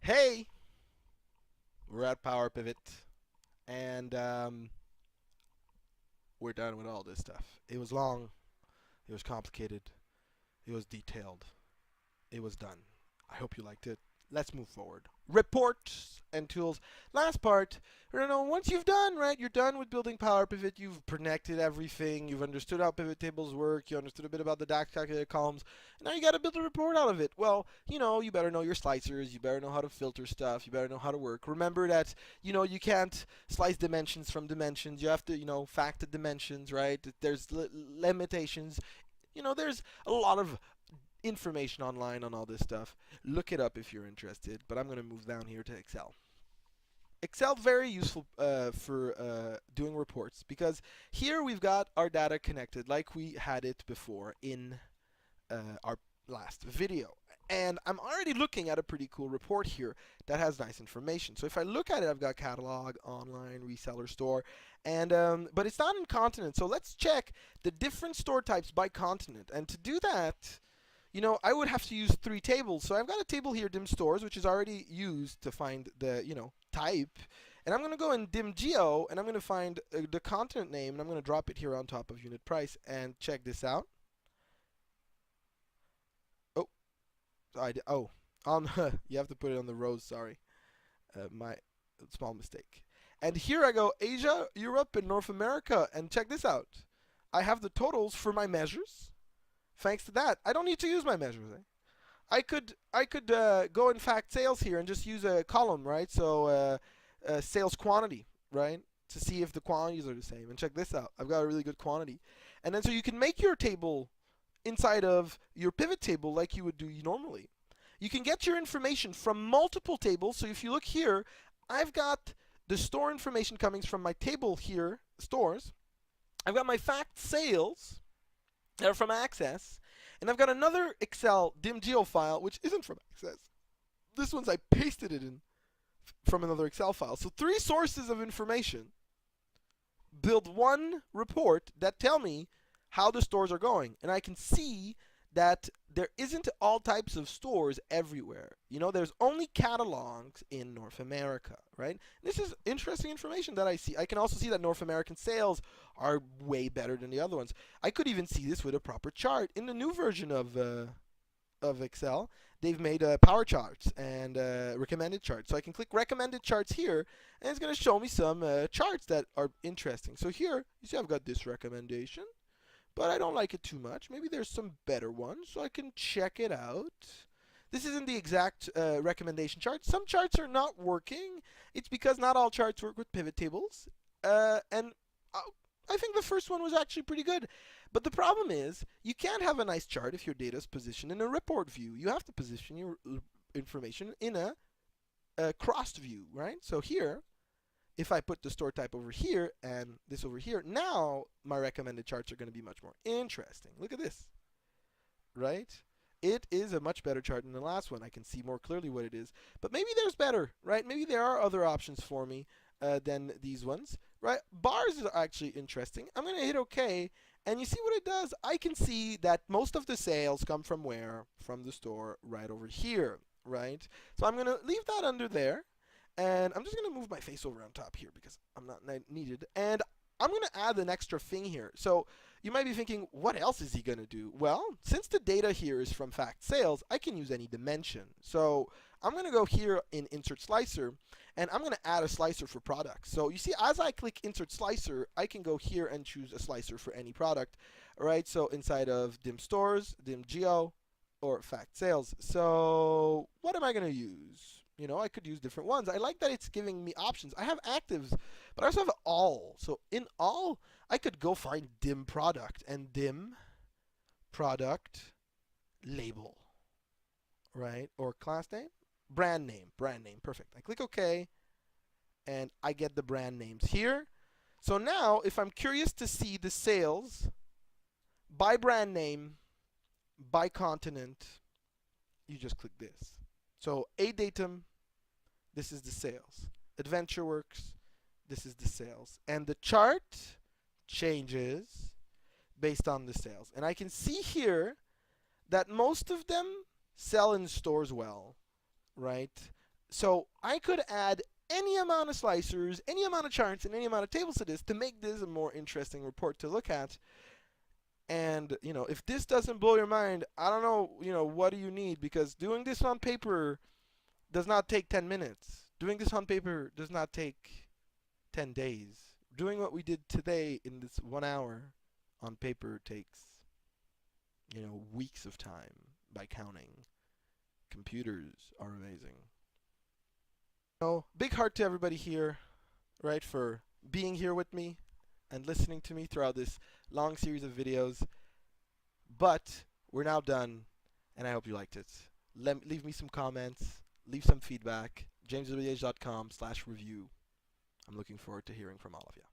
Hey, we're at PowerPivot, and we're done with all this stuff. It was long, it was complicated, it was detailed, it was done. I hope you liked it. Let's move forward. Reports and tools. Last part. Once you've done, right, you're done with building Power Pivot. You've connected everything. You've understood how pivot tables work. You understood a bit about the DAX calculated columns. And now you got to build a report out of it. Well, you better know your slicers. You better know how to filter stuff. You better know how to work. Remember that, you can't slice dimensions from dimensions. You have to, fact the dimensions, right? There's limitations. There's a lot of information online on all this stuff. Look it up if you're interested, but I'm going to move down here to Excel. Excel very useful for doing reports because here we've got our data connected like we had it before in our last video. And I'm already looking at a pretty cool report here that has nice information. So if I look at it, I've got catalog, online, reseller store, and but it's not in continent. So let's check the different store types by continent. And to do that, I would have to use three tables. So I've got a table here, dim stores, which is already used to find the, type. And I'm going to go in dim geo, and I'm going to find the continent name, and I'm going to drop it here on top of unit price. And check this out. Oh, oh, on you have to put it on the rows. Sorry, my small mistake. And here I go, Asia, Europe, and North America. And check this out. I have the totals for my measures. Thanks to that, I don't need to use my measures. I could go in fact sales here and just use a column, right? So sales quantity, right? To see if the quantities are the same. And check this out. I've got a really good quantity. And then so you can make your table inside of your pivot table like you would do normally. You can get your information from multiple tables. So if you look here, I've got the store information coming from my table here, stores. I've got my fact sales from Access, and I've got another Excel dim geo file which isn't from Access. This one's I pasted it in from another Excel file. So three sources of information build one report that tell me how the stores are going, and I can see that there isn't all types of stores everywhere. There's only catalogs in North America, right? This is interesting information that I see. I can also see that North American sales are way better than the other ones. I could even see this with a proper chart. In the new version of Excel, they've made power charts and recommended charts. So I can click recommended charts here, and it's going to show me some charts that are interesting. So here, you see I've got this recommendation, but I don't like it too much. Maybe there's some better ones, so I can check it out. This isn't the exact recommendation chart. Some charts are not working. It's because not all charts work with pivot tables. And I think the first one was actually pretty good. But the problem is, you can't have a nice chart if your data is positioned in a report view. You have to position your information in a crossed view, right? So here, if I put the store type over here and this over here, now my recommended charts are going to be much more interesting. Look at this, right? It is a much better chart than the last one. I can see more clearly what it is. But maybe there's better, right? Maybe there are other options for me than these ones, right? Bars is actually interesting. I'm going to hit OK. And you see what it does? I can see that most of the sales come from where? From the store right over here, right? So I'm going to leave that under there. And I'm just going to move my face over on top here because I'm not needed. And I'm going to add an extra thing here. So you might be thinking, what else is he going to do? Well, since the data here is from fact sales, I can use any dimension. So I'm going to go here in Insert Slicer, and I'm going to add a slicer for products. So you see, as I click Insert Slicer, I can go here and choose a slicer for any product. All right, so inside of dim stores, dim geo, or fact sales. So what am I going to use? I could use different ones. I like that it's giving me options. I have actives, but I also have all. So in all, I could go find dim product and dim product label, right? Or class name, brand name, perfect. I click OK, and I get the brand names here. So now, if I'm curious to see the sales by brand name, by continent, you just click this. So A datum, this is the sales. AdventureWorks, this is the sales. And the chart changes based on the sales. And I can see here that most of them sell in stores well, right? So I could add any amount of slicers, any amount of charts, and any amount of tables to this to make this a more interesting report to look at. And if this doesn't blow your mind, I don't know, what do you need? Because doing this on paper does not take 10 minutes. Doing this on paper does not take 10 days. Doing what we did today in this 1 hour on paper takes, weeks of time by counting. Computers are amazing. Big heart to everybody here, right, for being here with me and listening to me throughout this long series of videos. But we're now done, and I hope you liked it. Leave me some comments, leave some feedback. jameswh.com/review. I'm looking forward to hearing from all of you.